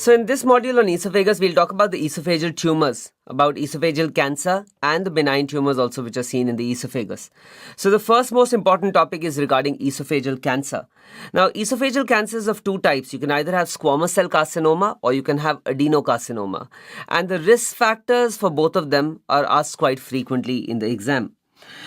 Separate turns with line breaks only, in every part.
So in this module on esophagus, we'll talk about the esophageal tumors, about esophageal cancer and the benign tumors also which are seen in the esophagus. So the first most important topic is regarding esophageal cancer. Now esophageal cancer is of two types. You can either have squamous cell carcinoma or you can have adenocarcinoma. And the risk factors for both of them are asked quite frequently in the exam.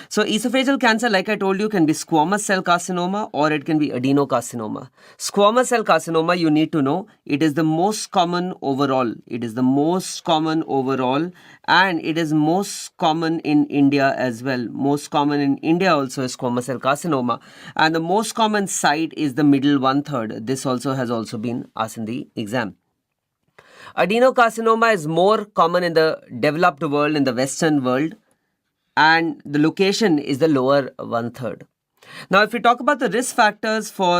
So esophageal cancer, like I told you, can be squamous cell carcinoma or it can be adenocarcinoma. Squamous cell carcinoma, you need to know, it is the most common overall. It is the most common overall and it is most common in India as well. Most common in India also is squamous cell carcinoma. And the most common site is the middle 1/3. This also has also been asked in the exam. Adenocarcinoma is more common in the developed world, in the Western world, and the location is the lower 1/3. Now, if we talk about the risk factors for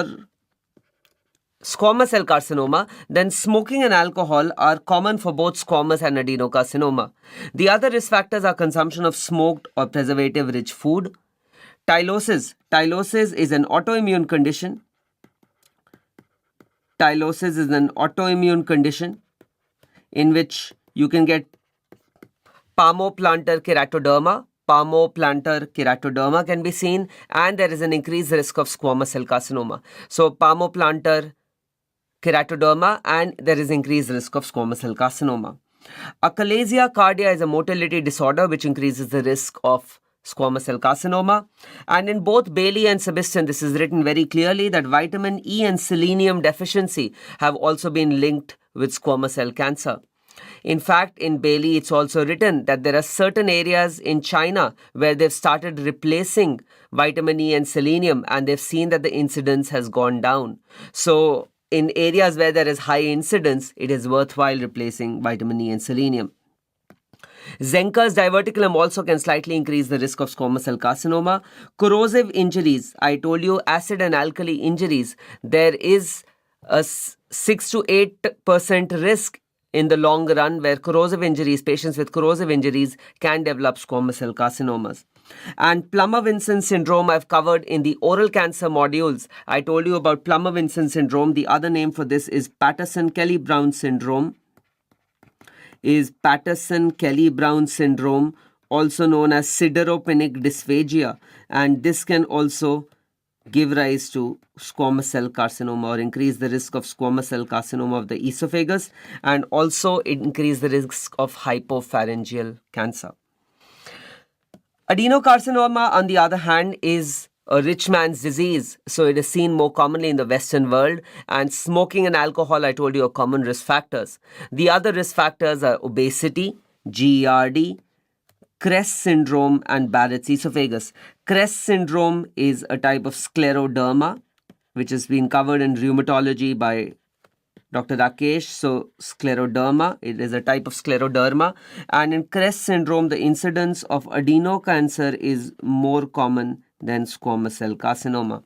squamous cell carcinoma, then smoking and alcohol are common for both squamous and adenocarcinoma. The other risk factors are consumption of smoked or preservative-rich food. Tylosis. Tylosis is an autoimmune condition. Tylosis is an autoimmune condition in which you can get palmoplantar keratoderma. Palmoplantar keratoderma can be seen and there is an increased risk of squamous cell carcinoma. So palmoplantar keratoderma and there is increased risk of squamous cell carcinoma. Achalasia cardia is a motility disorder which increases the risk of squamous cell carcinoma. And in both Bailey and Sebastian, this is written very clearly that vitamin E and selenium deficiency have also been linked with squamous cell cancer. In fact, in Bailey, it's also written that there are certain areas in China where they've started replacing vitamin E and selenium and they've seen that the incidence has gone down. So in areas where there is high incidence, it is worthwhile replacing vitamin E and selenium. Zenker's diverticulum also can slightly increase the risk of squamous cell carcinoma. Corrosive injuries, I told you acid and alkali injuries, there is a 6 to 8% risk in the long run where corrosive injuries, patients with corrosive injuries can develop squamous cell carcinomas. And Plummer-Vinson syndrome I've covered in the oral cancer modules. I told you about Plummer-Vinson syndrome. The other name for this is Patterson-Kelly-Brown syndrome. Patterson-Kelly-Brown syndrome, also known as sideropenic dysphagia. And this can also give rise to squamous cell carcinoma or increase the risk of squamous cell carcinoma of the esophagus and also increase the risk of hypopharyngeal cancer. Adenocarcinoma, on the other hand, is a rich man's disease. So it is seen more commonly in the Western world, and smoking and alcohol, I told you, are common risk factors. The other risk factors are obesity, GERD, Crest syndrome and Barrett's esophagus. Crest syndrome is a type of scleroderma which has been covered in rheumatology by Dr. Rakesh. So scleroderma, it is a type of scleroderma. And in Crest syndrome, the incidence of adenocancer is more common than squamous cell carcinoma.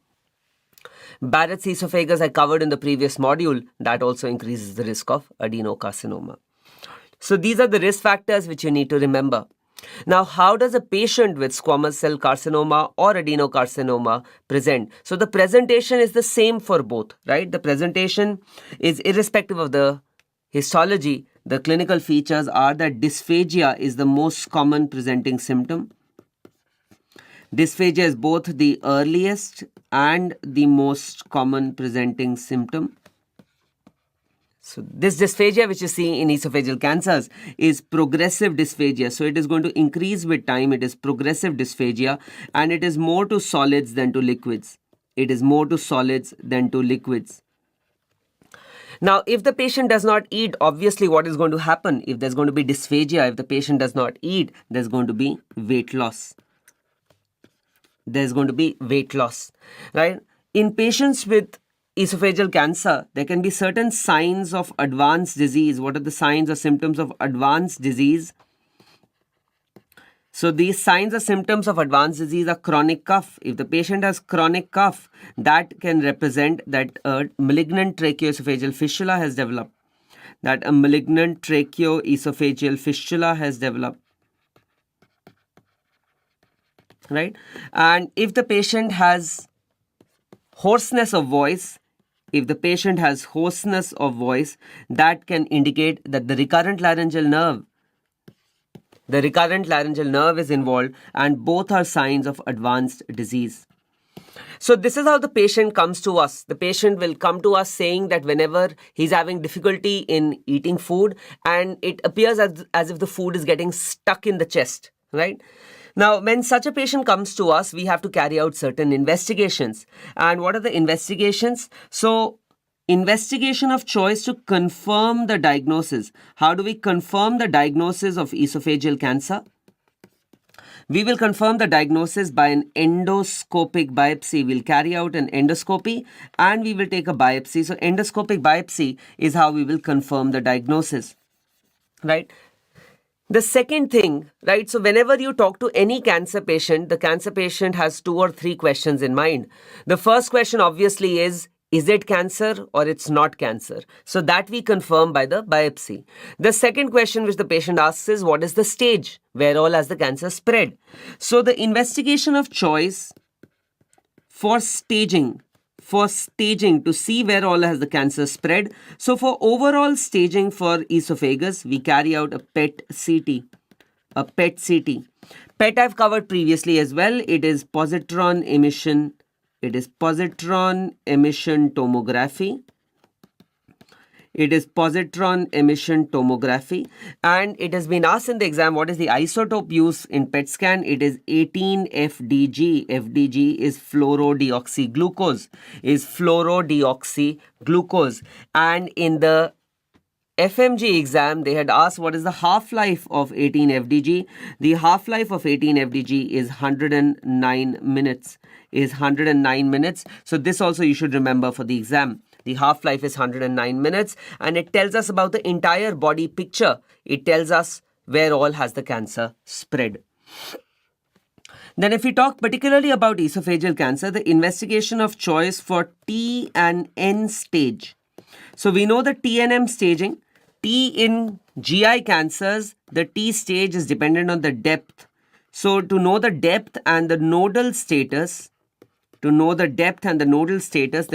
Barrett's esophagus I covered in the previous module. That also increases the risk of adenocarcinoma. So these are the risk factors which you need to remember. Now, how does a patient with squamous cell carcinoma or adenocarcinoma present? So the presentation is the same for both, right? The presentation is irrespective of the histology. The clinical features are that dysphagia is the most common presenting symptom. Dysphagia is both the earliest and the most common presenting symptom. So this dysphagia which you see in esophageal cancers is progressive dysphagia. So it is going to increase with time. It is progressive dysphagia and it is more to solids than to liquids. It is more to solids than to liquids. Now, if the patient does not eat, obviously what is going to happen? If there's going to be dysphagia, if the patient does not eat, there's going to be weight loss. There's going to be weight loss, right? In patients with esophageal cancer, there can be certain signs of advanced disease. What are the signs or symptoms of advanced disease? So these signs or symptoms of advanced disease are chronic cough. If the patient has chronic cough, that can represent that a malignant tracheoesophageal fistula has developed. That a malignant tracheoesophageal fistula has developed. Right? And if the patient has hoarseness of voice, if the patient has hoarseness of voice, that can indicate that the recurrent laryngeal nerve is involved, and both are signs of advanced disease. So this is how the patient comes to us. The patient will come to us saying that whenever he's having difficulty in eating food and it appears as if the food is getting stuck in the chest, right? Now, when such a patient comes to us, we have to carry out certain investigations. And what are the investigations? So, investigation of choice to confirm the diagnosis. How do we confirm the diagnosis of esophageal cancer? We will confirm the diagnosis by an endoscopic biopsy. We'll carry out an endoscopy and we will take a biopsy. So endoscopic biopsy is how we will confirm the diagnosis, right? The second thing, right, so whenever you talk to any cancer patient, the cancer patient has 2 or 3 questions in mind. The first question obviously is it cancer or it's not cancer? So that we confirm by the biopsy. The second question which the patient asks is, what is the stage? Where all has the cancer spread? So the investigation of choice for staging to see where all has the cancer spread. So for overall staging for esophagus, we carry out a PET CT. PET I've covered previously as well. It is positron emission tomography. It is positron emission tomography, and it has been asked in the exam what is the isotope used in PET scan. It is 18-FDG. FDG is fluorodeoxyglucose. And in the FMG exam, they had asked what is the half-life of 18-FDG. The half-life of 18-FDG is 109 minutes. So this also you should remember for the exam. The half-life is 109 minutes and it tells us about the entire body picture. It tells us where all has the cancer spread. Then if we talk particularly about esophageal cancer, the investigation of choice for T and N stage. So we know the T and M staging. T in GI cancers, the T stage is dependent on the depth. So to know the depth and the nodal status, the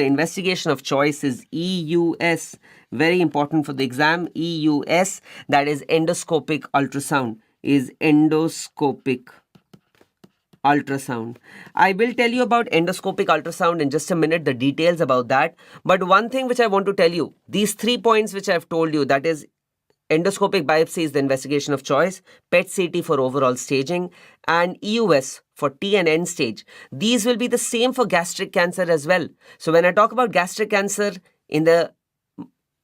investigation of choice is EUS. Very important for the exam. EUS, that is endoscopic ultrasound. I will tell you about endoscopic ultrasound in just a minute, the details about that. But one thing which I want to tell you, these 3 points which I have told you, that is endoscopic biopsy is the investigation of choice, PET CT for overall staging, and EUS for T and N stage. These will be the same for gastric cancer as well. So when I talk about gastric cancer in the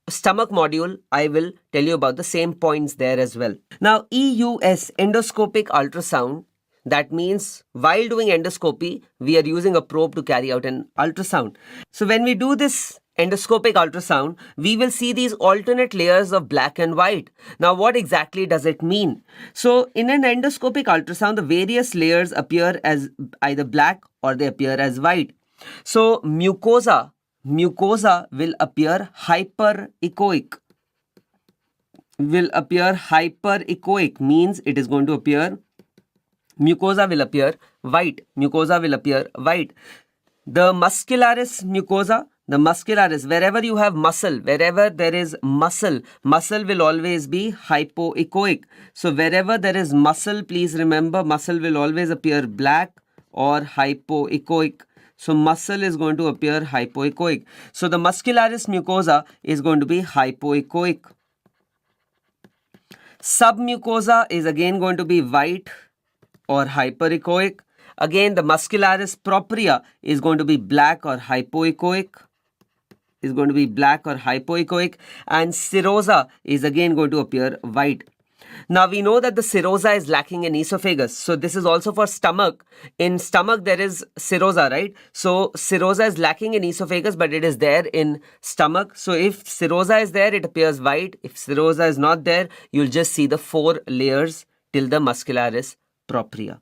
stomach module, I will tell you about the same points there as well. Now EUS, endoscopic ultrasound, that means while doing endoscopy, we are using a probe to carry out an ultrasound. So when we do this endoscopic ultrasound, we will see these alternate layers of black and white. Now, what exactly does it mean? So in an endoscopic ultrasound, the various layers appear as either black or they appear as white. So mucosa will appear hyperechoic. Means it is going to appear, mucosa will appear white. The muscularis mucosa, wherever you have muscle, wherever there is muscle will always be hypoechoic. So wherever there is muscle, please remember, muscle will always appear black or hypoechoic. So muscle is going to appear hypoechoic. So the muscularis mucosa is going to be hypoechoic. Submucosa is again going to be white or hyperechoic. Again, the muscularis propria is going to be black or hypoechoic. And serosa is again going to appear white. Now we know that the serosa is lacking in esophagus. So this is also for stomach. In stomach there is serosa, right? So serosa is lacking in esophagus, but it is there in stomach. So if serosa is there, it appears white. If serosa is not there, you'll just see the 4 layers till the muscularis propria.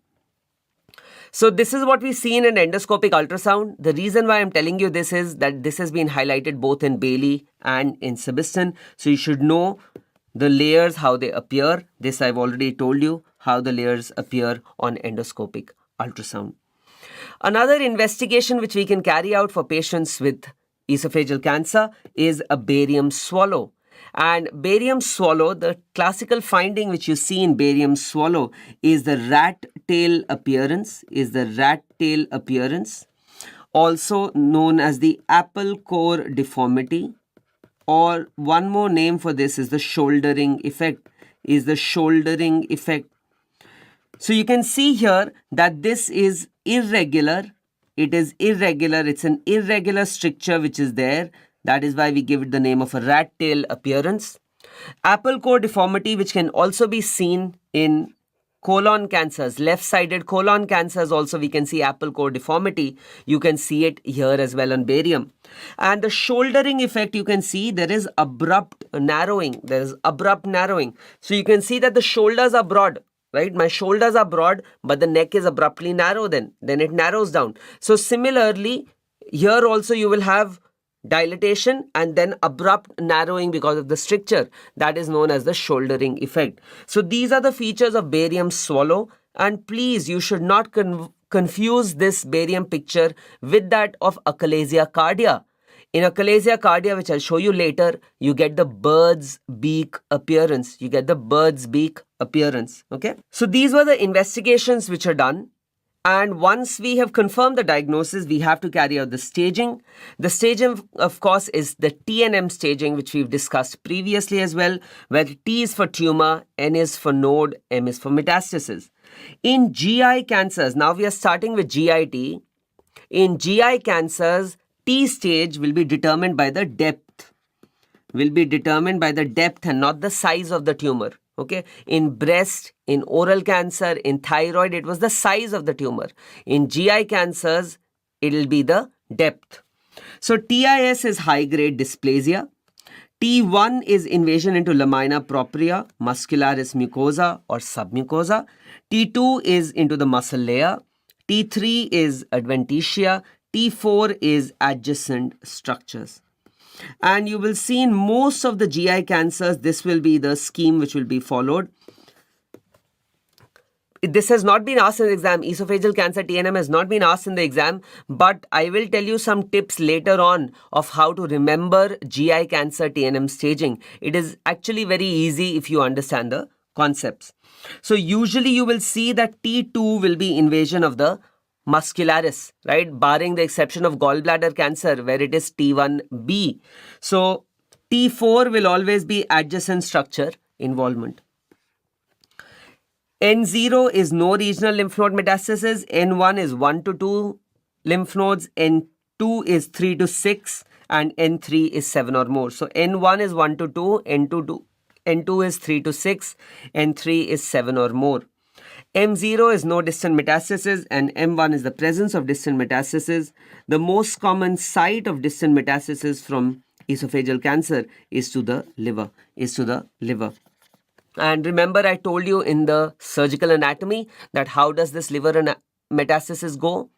So this is what we see in an endoscopic ultrasound. The reason why I'm telling you this is that this has been highlighted both in Bailey and in Sebastian. So you should know the layers, how they appear. This I've already told you, how the layers appear on endoscopic ultrasound. Another investigation which we can carry out for patients with esophageal cancer is a barium swallow. And barium swallow, the classical finding which you see in barium swallow is the rat tail appearance, also known as the apple core deformity, or one more name for this is the shouldering effect, So you can see here that this is irregular. It's an irregular stricture which is there. That is why we give it the name of a rat tail appearance. Apple core deformity, which can also be seen in colon cancers, left-sided colon cancers also we can see apple core deformity. You can see it here as well on barium. And the shouldering effect, you can see there is abrupt narrowing. So you can see that the shoulders are broad, right? My shoulders are broad, but the neck is abruptly narrow then it narrows down. So similarly, here also you will have dilatation and then abrupt narrowing because of the stricture. That is known as the shouldering effect. So these are the features of barium swallow, and please, you should not confuse this barium picture with that of achalasia cardia. In achalasia cardia, which I'll show you later, you get the bird's beak appearance. Okay. So these were the investigations which are done. And once we have confirmed the diagnosis, we have to carry out the staging. The staging, of course, is the TNM staging, which we've discussed previously as well, where T is for tumor, N is for node, M is for metastasis. In GI cancers, now we are starting with GIT. In GI cancers, T stage will be determined by the depth. And not the size of the tumor. Okay, in breast, in oral cancer, in thyroid, it was the size of the tumor. In GI cancers, it will be the depth. So TIS is high-grade dysplasia. T1 is invasion into lamina propria, muscularis mucosa or submucosa. T2 is into the muscle layer. T3 is adventitia. T4 is adjacent structures. And you will see in most of the GI cancers, this will be the scheme which will be followed. This has not been asked in the exam. Esophageal cancer TNM has not been asked in the exam, but I will tell you some tips later on of how to remember GI cancer TNM staging. It is actually very easy if you understand the concepts. So usually you will see that T2 will be invasion of the muscularis, right? Barring the exception of gallbladder cancer where it is T1B. So T4 will always be adjacent structure involvement. N0 is no regional lymph node metastasis. N1 is 1 to 2 lymph nodes. N2 is 3 to 6 and N3 is 7 or more. So N1 is 1 to 2, N2 is 3 to 6, N3 is 7 or more. M0 is no distant metastasis and M1 is the presence of distant metastasis. The most common site of distant metastasis from esophageal cancer is to the liver. And remember, I told you in the surgical anatomy that how does this liver metastasis go?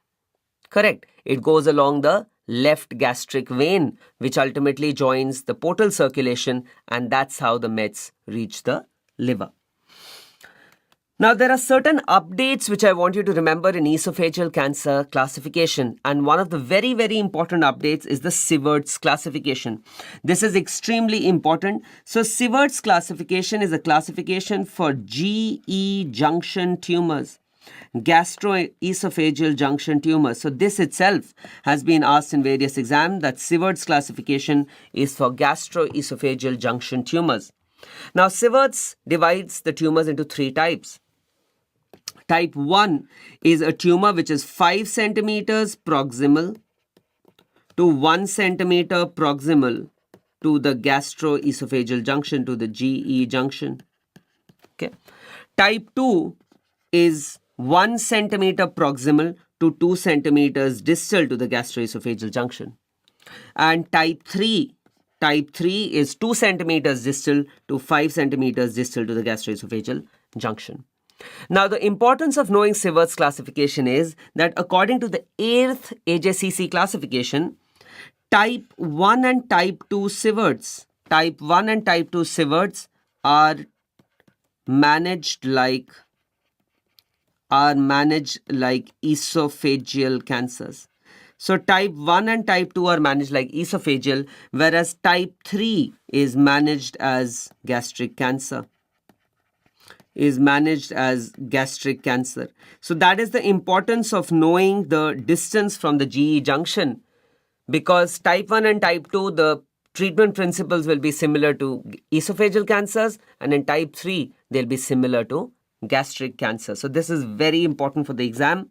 Correct. It goes along the left gastric vein, which ultimately joins the portal circulation, and that's how the mets reach the liver. Now, there are certain updates which I want you to remember in esophageal cancer classification. And one of the very, very important updates is the Sievert's classification. This is extremely important. So, Sievert's classification is a classification for GE junction tumors, gastroesophageal junction tumors. So, this itself has been asked in various exams, that Sievert's classification is for gastroesophageal junction tumors. Now, Sievert's divides the tumors into 3 types. Type 1 is a tumor which is 5 centimeters proximal to 1 centimeter proximal to the gastroesophageal junction, to the GE junction. Okay. Type 2 is 1 centimeter proximal to 2 centimeters distal to the gastroesophageal junction. And type 3 is 2 centimeters distal to 5 centimeters distal to the gastroesophageal junction. Now, the importance of knowing Sievert's classification is that according to the 8th AJCC classification, type 1 and type 2 Sievert's are managed like esophageal cancers. So type 1 and type 2 are managed like esophageal, whereas type 3 is managed as gastric cancer. So that is the importance of knowing the distance from the GE junction, because type 1 and type 2, the treatment principles will be similar to esophageal cancers, and in type 3, they'll be similar to gastric cancer. So this is very important for the exam.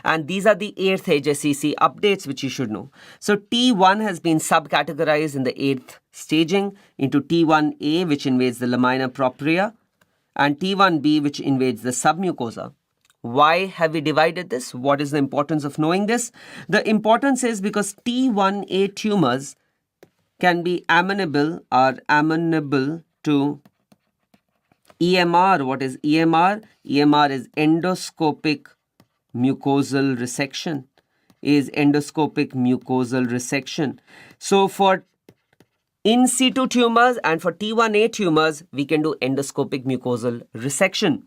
And these are the 8th HSCC updates which you should know. So T1 has been subcategorized in the 8th staging into T1A, which invades the lamina propria, and T1B, which invades the submucosa. Why have we divided this? What is the importance of knowing this? The importance is because T1A tumors can be amenable to EMR. What is EMR? EMR is endoscopic mucosal resection. So for in situ tumors and for T1A tumors, we can do endoscopic mucosal resection.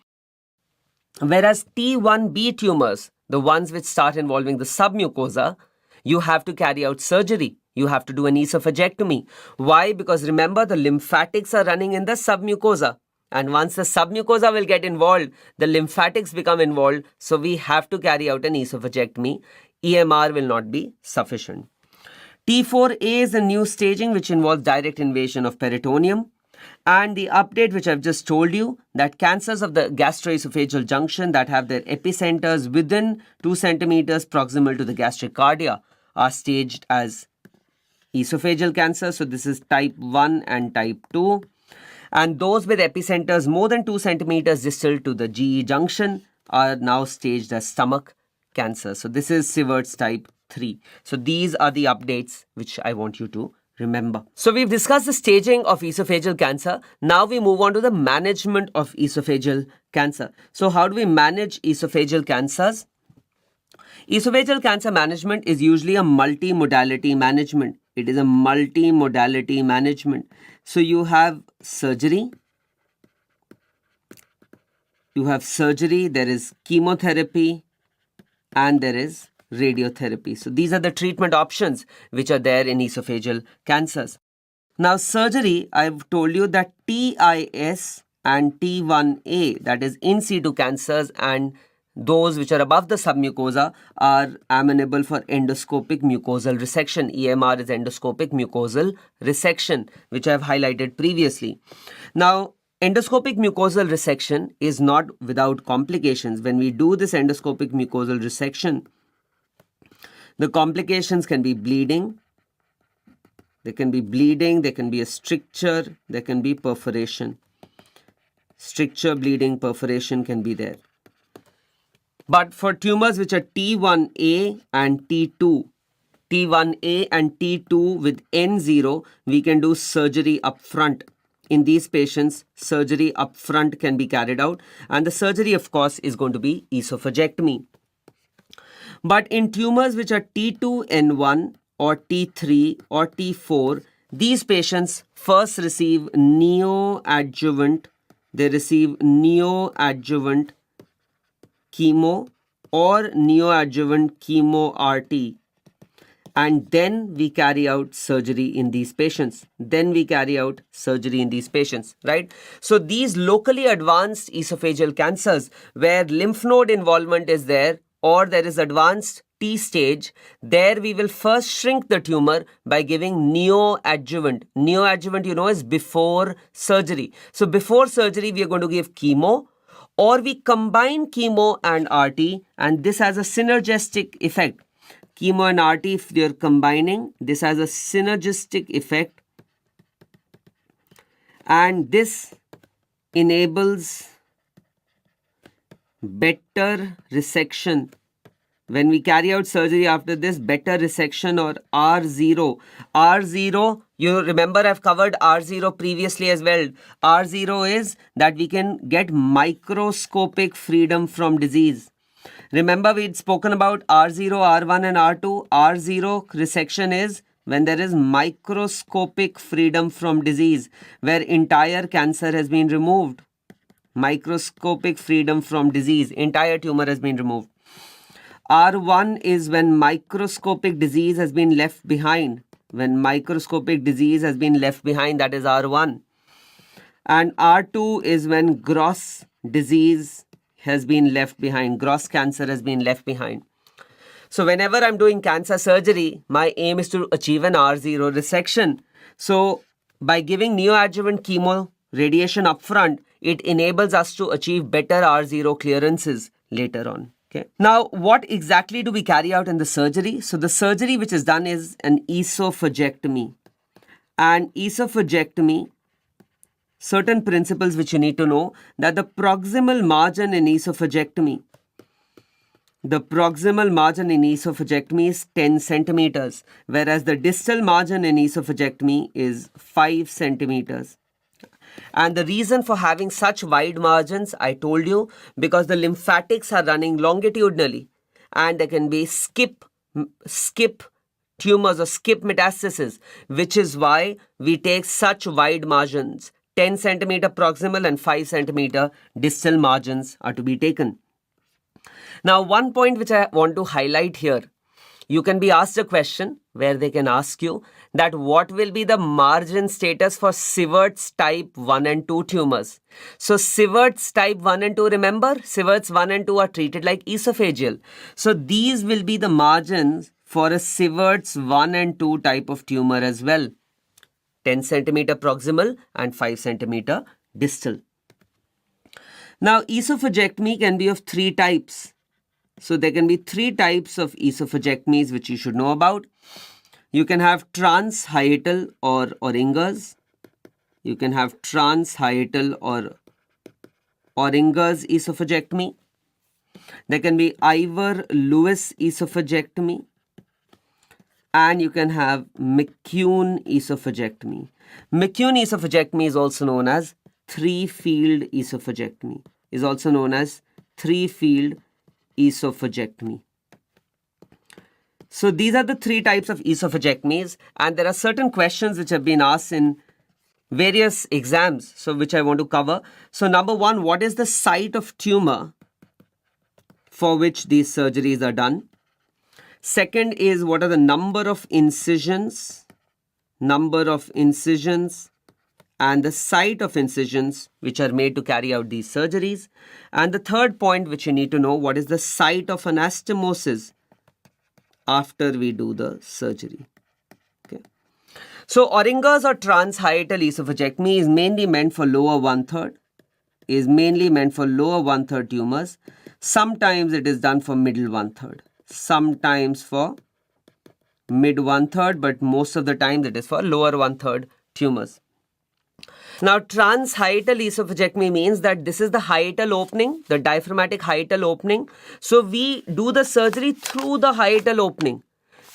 Whereas T1B tumors, the ones which start involving the submucosa, you have to carry out surgery. You have to do an esophagectomy. Why? Because remember, the lymphatics are running in the submucosa. And once the submucosa will get involved, the lymphatics become involved. So we have to carry out an esophagectomy. EMR will not be sufficient. T4A is a new staging which involves direct invasion of peritoneum. And the update which I've just told you, that cancers of the gastroesophageal junction that have their epicenters within 2 centimeters proximal to the gastric cardia are staged as esophageal cancer. So this is type 1 and type 2. And those with epicenters more than 2 centimeters distal to the GE junction are now staged as stomach cancer. So this is Sievert's type 3. So these are the updates which I want you to remember. So we've discussed the staging of esophageal cancer. Now we move on to the management of esophageal cancer. So how do we manage esophageal cancers? Esophageal cancer management is usually a multi-modality management. It is a multi-modality management. So you have surgery. There is chemotherapy, and there is radiotherapy. So these are the treatment options which are there in esophageal cancers. Now surgery, I've told you that TIS and T1A, that is in situ cancers, and those which are above the submucosa are amenable for endoscopic mucosal resection. EMR is endoscopic mucosal resection, which I have highlighted previously. Now, endoscopic mucosal resection is not without complications. When we do this endoscopic mucosal resection, the complications can be bleeding. There can be bleeding, there can be a stricture, there can be perforation. Stricture, bleeding, perforation can be there. But for tumors which are T1A and T2, T1A and T2 with N0, we can do surgery up front. In these patients, surgery up front can be carried out, and the surgery, of course, is going to be esophagectomy. But in tumors which are T2N1 or T3 or T4, these patients first receive neoadjuvant. They receive neoadjuvant chemo or neoadjuvant chemo RT, and then we carry out surgery in these patients. Right? So these locally advanced esophageal cancers where lymph node involvement is there, or there is advanced T stage, there we will first shrink the tumor by giving neoadjuvant. Neoadjuvant, is before surgery. So before surgery, we are going to give chemo, or we combine chemo and RT, and this has a synergistic effect. Chemo and RT, if they are combining, this has a synergistic effect, and this enables better resection. When we carry out surgery after this, better resection or R0. R0, you remember I've covered R0 previously as well. R0 is that we can get microscopic freedom from disease. Remember we'd spoken about R0, R1 and R2. R0 resection is when there is microscopic freedom from disease, where entire cancer has been removed. Microscopic freedom from disease, entire tumor has been removed. R1 is when microscopic disease has been left behind. When microscopic disease has been left behind, that is R1. And R2 is when gross disease has been left behind. Gross cancer has been left behind. So whenever I'm doing cancer surgery, my aim is to achieve an R0 resection. So by giving neoadjuvant chemo radiation upfront, it enables us to achieve better R0 clearances later on. Okay. Now, what exactly do we carry out in the surgery? So the surgery which is done is an esophagectomy. And esophagectomy, certain principles which you need to know, that the proximal margin in esophagectomy, is 10 centimeters, whereas the distal margin in esophagectomy is 5 centimeters. And the reason for having such wide margins, I told you, because the lymphatics are running longitudinally and there can be skip tumors or skip metastasis, which is why we take such wide margins. 10 centimeter proximal and 5 centimeter distal margins are to be taken. Now, one point which I want to highlight here, you can be asked a question where they can ask you that what will be the margin status for Sievert's type 1 and 2 tumors. So Sievert's type 1 and 2, remember, Sievert's 1 and 2 are treated like esophageal. So these will be the margins for a Sievert's 1 and 2 type of tumor as well. 10 centimeter proximal and 5 centimeter distal. Now, esophagectomy can be of 3 types. So there can be 3 types of esophagectomies which you should know about. You can have transhiatal or Oringer's. You can have transhiatal or Oringer's esophagectomy. There can be Ivor-Lewis esophagectomy. And you can have McCune esophagectomy. McCune esophagectomy is also known as 3-field esophagectomy. Esophagectomy. So these are the 3 types of esophagectomies, and there are certain questions which have been asked in various exams, so which I want to cover. So number 1, what is the site of tumor for which these surgeries are done? Second is, what are the number of incisions and the site of incisions which are made to carry out these surgeries. And the third point which you need to know, what is the site of anastomosis after we do the surgery. Okay. So Oringer's or transhiatal esophagectomy is mainly meant for lower one-third, tumors. Sometimes it is done for middle one-third. Sometimes for mid one-third, but most of the time it is for lower one-third tumors. Now, transhiatal esophagectomy means that this is the hiatal opening, the diaphragmatic hiatal opening. So we do the surgery through the hiatal opening.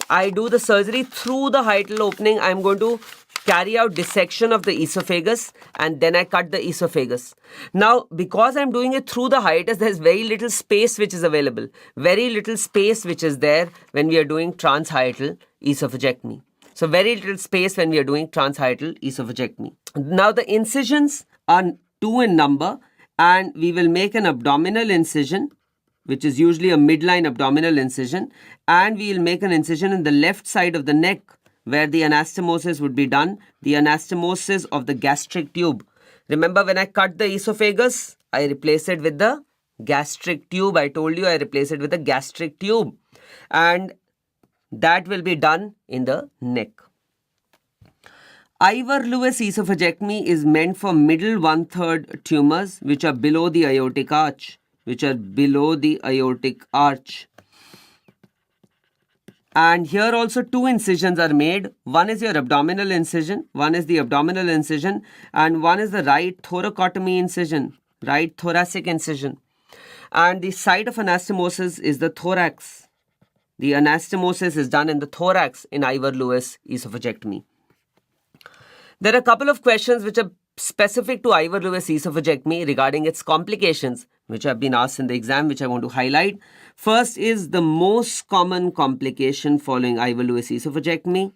I do the surgery through the hiatal opening. I'm going to carry out dissection of the esophagus and then I cut the esophagus. Now, because I'm doing it through the hiatus, there's very little space which is available. Very little space which is there when we are doing transhiatal esophagectomy. So very little space when we are doing transhiatal esophagectomy. Now the incisions are 2 in number and we will make an abdominal incision, which is usually a midline abdominal incision, and we will make an incision in the left side of the neck where the anastomosis would be done, the anastomosis of the gastric tube. Remember, when I cut the esophagus, I replace it with the gastric tube. I told you I replace it with the gastric tube. And that will be done in the neck. Ivor-Lewis esophagectomy is meant for middle one-third tumors which are below the aortic arch. And here also 2 incisions are made. One is your abdominal incision, and one is the right thoracotomy incision, right thoracic incision. And the site of anastomosis is the thorax. The anastomosis is done in the thorax in Ivor-Lewis esophagectomy. There are a couple of questions which are specific to Ivor-Lewis esophagectomy regarding its complications, which have been asked in the exam, which I want to highlight. First is the most common complication following Ivor-Lewis esophagectomy.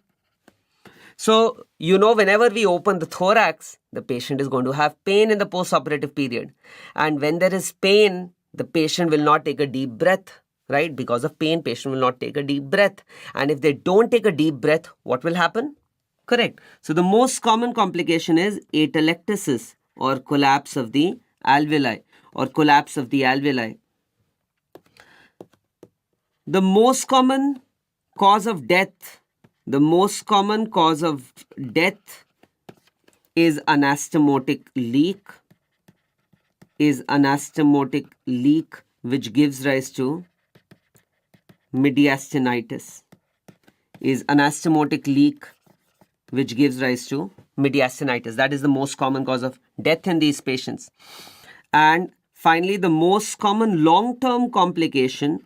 So, whenever we open the thorax, the patient is going to have pain in the post-operative period. And when there is pain, the patient will not take a deep breath, right? Because of pain, patient will not take a deep breath. And if they don't take a deep breath, what will happen? Correct. So the most common complication is atelectasis or collapse of the alveoli or collapse of the alveoli. The most common cause of death, is anastomotic leak, which gives rise to mediastinitis. That is the most common cause of death in these patients. And finally, the most common long-term complication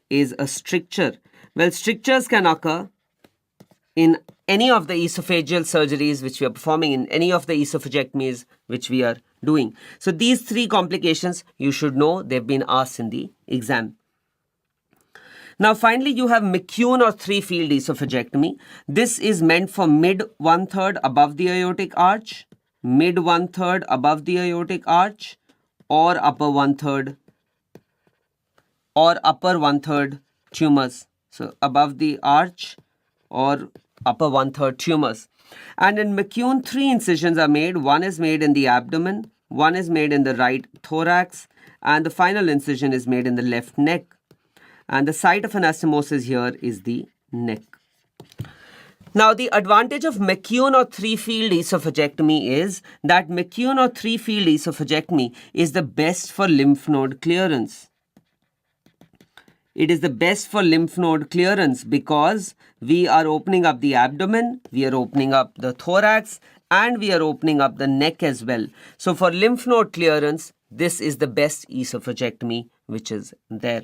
is a stricture. Well, strictures can occur in any of the esophageal surgeries which we are performing, in any of the esophagectomies which we are doing. So these three complications you should know, they've been asked in the exam. Now finally you have McCune or three-field esophagectomy. This is meant for mid 1/3 above the aortic arch, or upper 1/3 tumors. So above the arch or upper 1/3 tumors. And in McCune, 3 incisions are made. One is made in the abdomen, one is made in the right thorax, and the final incision is made in the left neck. And the site of anastomosis here is the neck. Now, the advantage of McCune or three-field esophagectomy is that McCune or three-field esophagectomy is the best for lymph node clearance. It is the best for lymph node clearance because we are opening up the abdomen, we are opening up the thorax, and we are opening up the neck as well. So for lymph node clearance, this is the best esophagectomy which is there.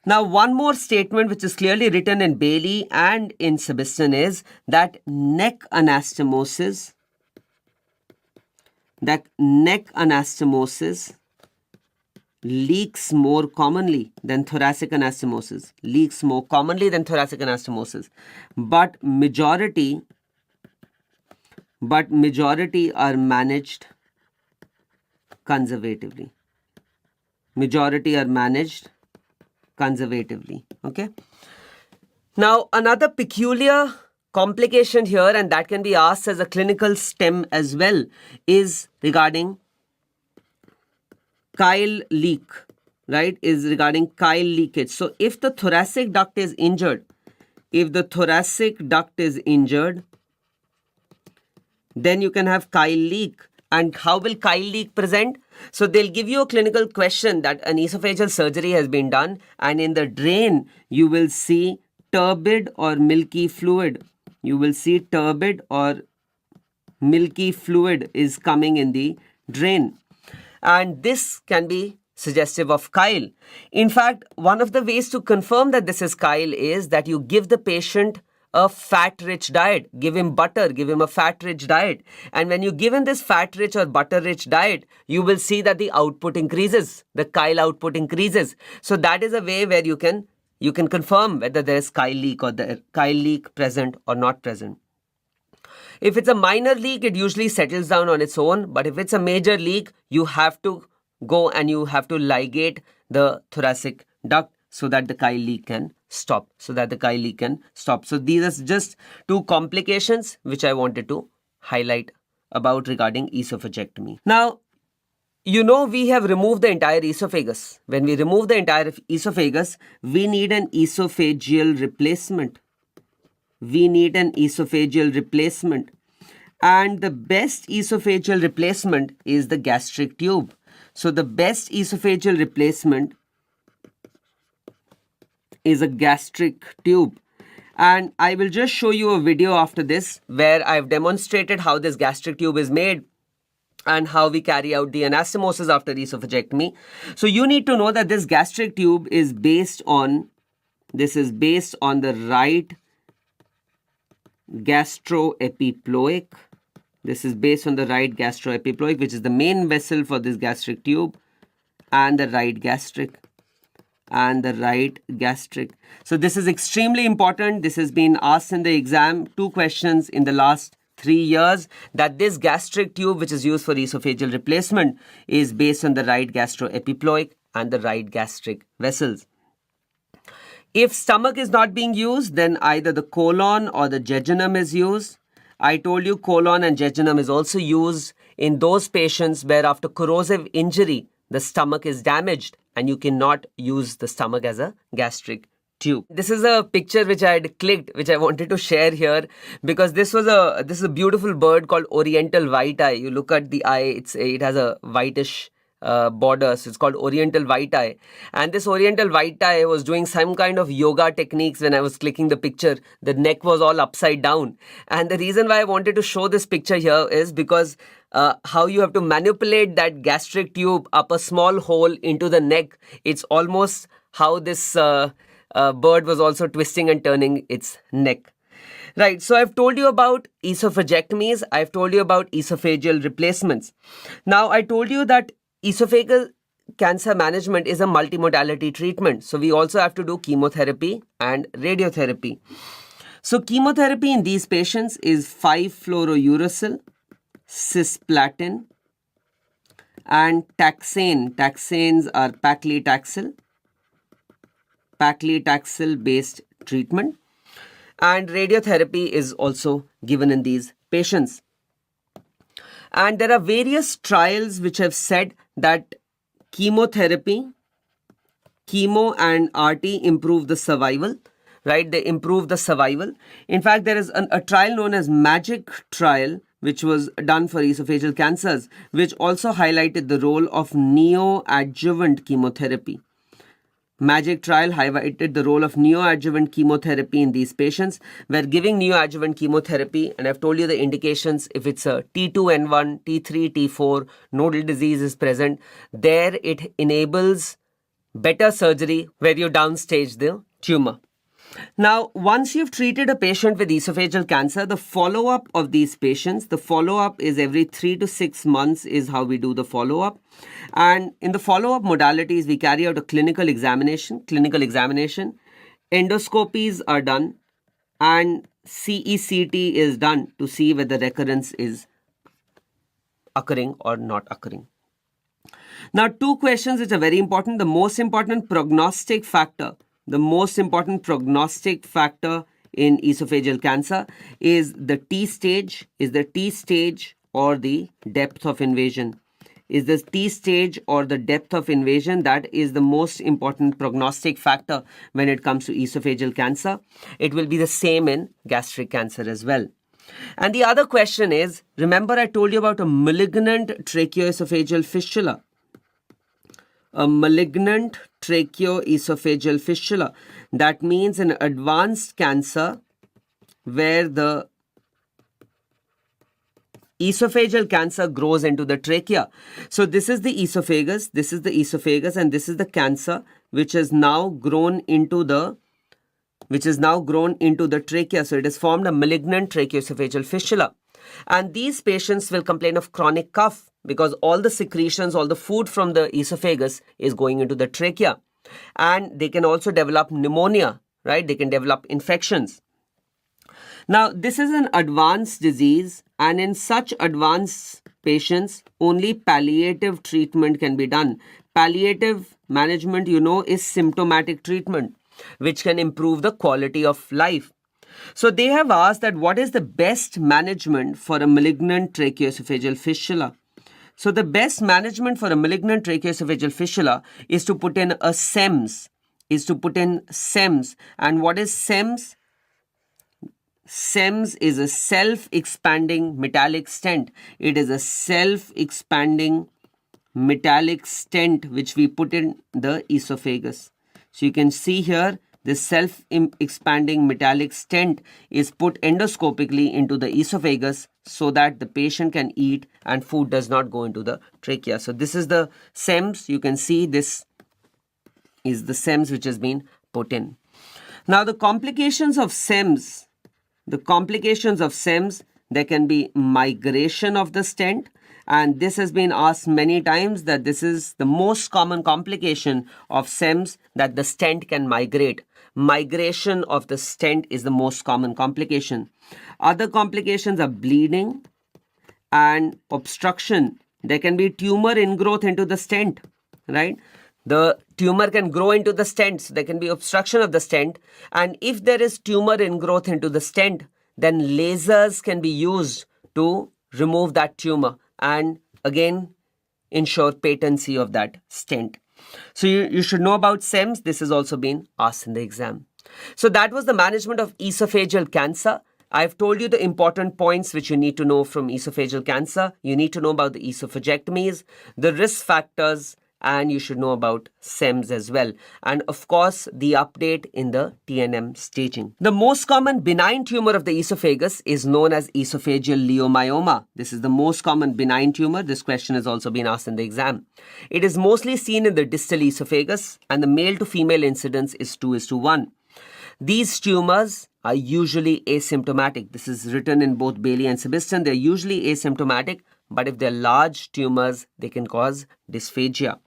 Now, one more statement which is clearly written in Bailey and in Sebastian is that neck anastomosis leaks more commonly than thoracic anastomosis. But majority are managed conservatively. Okay. Now, another peculiar complication here, and that can be asked as a clinical stem as well, is regarding chyle leak, right? Is regarding chyle leakage. So if the thoracic duct is injured, then you can have chyle leak. And how will chyle leak present? So they'll give you a clinical question that an esophageal surgery has been done, and in the drain you will see turbid or milky fluid. Is coming in the drain. And this can be suggestive of chyle. In fact, one of the ways to confirm that this is chyle is that you give the patient a fat-rich diet. Give him butter, give him a fat-rich diet. And when you give him this fat-rich or butter-rich diet, you will see that the output increases, the chyle output increases. So that is a way where you can confirm whether there is chyle leak or the chyle leak present or not present. If it's a minor leak, it usually settles down on its own. But if it's a major leak, you have to go and you have to ligate the thoracic duct so that the chyle leak can stop. So these are just 2 complications which I wanted to highlight about regarding esophagectomy. Now, we have removed the entire esophagus. When we remove the entire esophagus, we need an esophageal replacement. And the best esophageal replacement is the gastric tube. So the best esophageal replacement is a gastric tube. And I will just show you a video after this where I've demonstrated how this gastric tube is made and how we carry out the anastomosis after esophagectomy. So you need to know that this gastric tube is based on the right gastroepiploic. This is based on the right gastroepiploic, which is the main vessel for this gastric tube, and the right gastric. So this is extremely important. This has been asked in the exam, 2 questions in the last 3 years that this gastric tube, which is used for esophageal replacement, is based on the right gastroepiploic and the right gastric vessels. If stomach is not being used, then either the colon or the jejunum is used. I told you colon and jejunum is also used in those patients where after corrosive injury, the stomach is damaged and you cannot use the stomach as a gastric tube. This is a picture which I had clicked, which I wanted to share here because this is a beautiful bird called Oriental white-eye. You look at the eye, it has a whitish border, so it's called Oriental white-eye. And this Oriental white-eye was doing some kind of yoga techniques when I was clicking the picture. The neck was all upside down. And the reason why I wanted to show this picture here is because how you have to manipulate that gastric tube up a small hole into the neck. It's almost how this bird was also twisting and turning its neck. Right, so I've told you about esophagectomies. I've told you about esophageal replacements. Now, I told you that esophageal cancer management is a multimodality treatment. So we also have to do chemotherapy and radiotherapy. So chemotherapy in these patients is 5-fluorouracil, cisplatin, and taxane. Taxanes are paclitaxel based treatment. And radiotherapy is also given in these patients. And there are various trials which have said that chemotherapy, chemo and RT improve the survival, right? They improve the survival. In fact, there is a trial known as MAGIC trial, which was done for esophageal cancers, which also highlighted the role of neoadjuvant chemotherapy. MAGIC trial highlighted the role of neoadjuvant chemotherapy in these patients. We're giving neoadjuvant chemotherapy, and I've told you the indications. If it's a T2N1, T3, T4, nodal disease is present, there it enables better surgery where you downstage the tumor. Now, once you've treated a patient with esophageal cancer, the follow-up of these patients, the follow-up is every 3 to 6 months is how we do the follow-up. And in the follow-up modalities, we carry out a clinical examination. Endoscopies are done and CECT is done to see whether recurrence is occurring or not occurring. Now, 2 questions which are very important. The most important prognostic factor in esophageal cancer is the T stage. Is the T stage or the depth of invasion? Is the T stage or the depth of invasion? That is the most important prognostic factor when it comes to esophageal cancer. It will be the same in gastric cancer as well. And the other question is, remember I told you about a malignant tracheoesophageal fistula. A malignant tracheoesophageal fistula. That means an advanced cancer where the esophageal cancer grows into the trachea. So this is the esophagus, and this is the cancer which has now grown into the trachea. So it has formed a malignant tracheoesophageal fistula. And these patients will complain of chronic cough because all the secretions, all the food from the esophagus is going into the trachea. And they can also develop pneumonia, right? They can develop infections. Now, this is an advanced disease, and in such advanced patients, only palliative treatment can be done. Palliative management, is symptomatic treatment, which can improve the quality of life. So they have asked that what is the best management for a malignant tracheoesophageal fistula? So the best management for a malignant tracheoesophageal fistula is to put in a SEMS. And what is SEMS? SEMS is a self-expanding metallic stent. It is a self-expanding metallic stent which we put in the esophagus. So you can see here, the self-expanding metallic stent is put endoscopically into the esophagus so that the patient can eat and food does not go into the trachea. So this is the SEMS. You can see this is the SEMS which has been put in. Now the complications of SEMS, there can be migration of the stent, and this has been asked many times that this is the most common complication of SEMS, that the stent can migrate. migration of the stent is the most common complication. Other complications are bleeding and obstruction. There can be tumor ingrowth into the stent, right? The tumor can grow into the stent, so there can be obstruction of the stent. And if there is tumor ingrowth into the stent, then lasers can be used to remove that tumor and again ensure patency of that stent. So you should know about SEMS. This has also been asked in the exam. So that was the management of esophageal cancer. I've told you the important points which you need to know from esophageal cancer. You need to know about the esophagectomies, the risk factors, and you should know about SEMS as well. And of course, the update in the TNM staging. The most common benign tumor of the esophagus is known as esophageal leiomyoma. This is the most common benign tumor. This question has also been asked in the exam. It is mostly seen in the distal esophagus, and the male to female incidence is 2:1. These tumors are usually asymptomatic. This is written in both Bailey and Sebastian. They're usually asymptomatic, but if they're large tumors, they can cause dysphagia.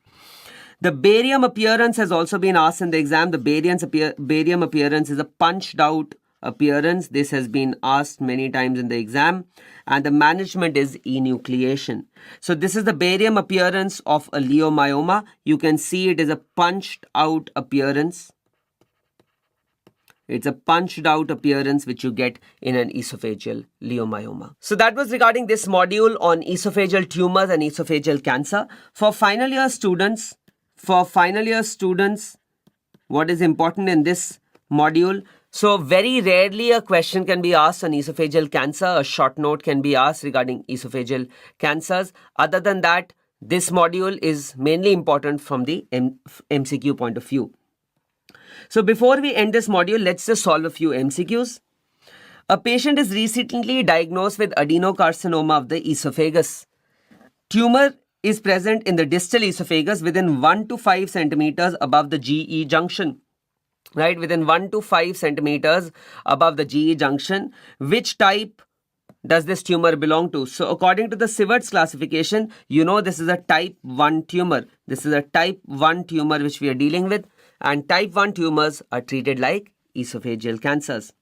The barium appearance has also been asked in the exam. The barium appearance is a punched out appearance. This has been asked many times in the exam. And the management is enucleation. So this is the barium appearance of a leiomyoma. You can see it is a punched out appearance. It's a punched out appearance which you get in an esophageal leiomyoma. So that was regarding this module on esophageal tumors and esophageal cancer. For final year students, what is important in this module? So very rarely a question can be asked on esophageal cancer. A short note can be asked regarding esophageal cancers. Other than that, this module is mainly important from the MCQ point of view. So before we end this module, let's just solve a few MCQs. A patient is recently diagnosed with adenocarcinoma of the esophagus. Tumor is present in the distal esophagus within 1 to 5 centimeters above the GE junction. Right, within 1 to 5 centimeters above the GE junction. Which type does this tumor belong to? So according to the Sievert's classification, you know this is a type 1 tumor. This is a type 1 tumor which we are dealing with. And type 1 tumors are treated like esophageal cancers.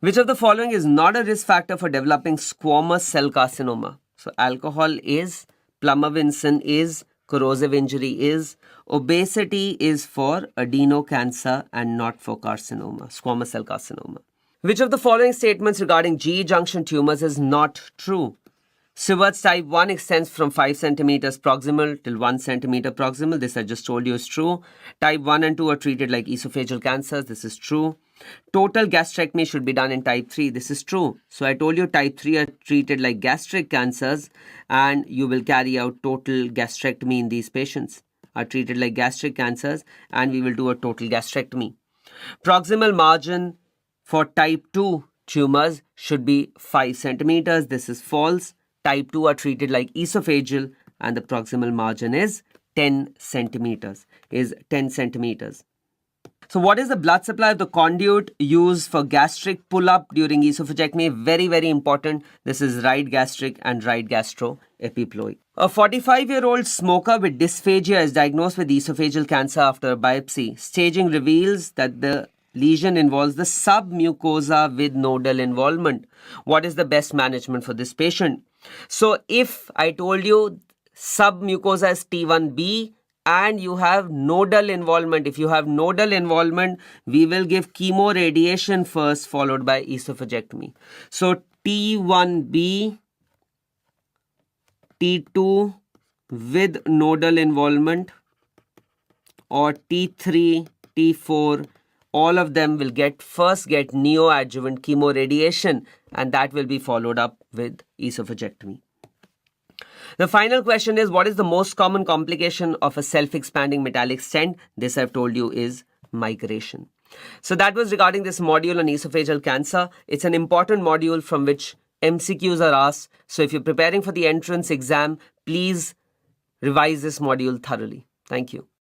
Which of the following is not a risk factor for developing squamous cell carcinoma? So alcohol is, Plummer-Vinson is, corrosive injury is, obesity is for adenocancer and not for carcinoma, squamous cell carcinoma. Which of the following statements regarding GE junction tumors is not true? Sievert's type 1 extends from 5 centimeters proximal till 1 centimeter proximal. This I just told you is true. Type 1 and 2 are treated like esophageal cancers. This is true. Total gastrectomy should be done in type 3. This is true. So I told you type 3 are treated like gastric cancers and you will carry out total gastrectomy in these patients. Are treated like gastric cancers and we will do a total gastrectomy. Proximal margin for type 2 tumors should be 5 centimeters. This is false. Type 2 are treated like esophageal and the proximal margin is 10 centimeters. So what is the blood supply of the conduit used for gastric pull-up during esophagectomy? Very, very important. This is right gastric and right gastroepiploic. A 45-year-old smoker with dysphagia is diagnosed with esophageal cancer after a biopsy. Staging reveals that the lesion involves the submucosa with nodal involvement. What is the best management for this patient? So if I told you submucosa is T1B and you have nodal involvement, if you have nodal involvement, we will give chemoradiation first followed by esophagectomy. So T1B, T2 with nodal involvement or T3, T4, all of them will first get neoadjuvant chemoradiation and that will be followed up with esophagectomy. The final question is, what is the most common complication of a self-expanding metallic stent? This I've told you is migration. So that was regarding this module on esophageal cancer. It's an important module from which MCQs are asked. So if you're preparing for the entrance exam, please revise this module thoroughly. Thank you.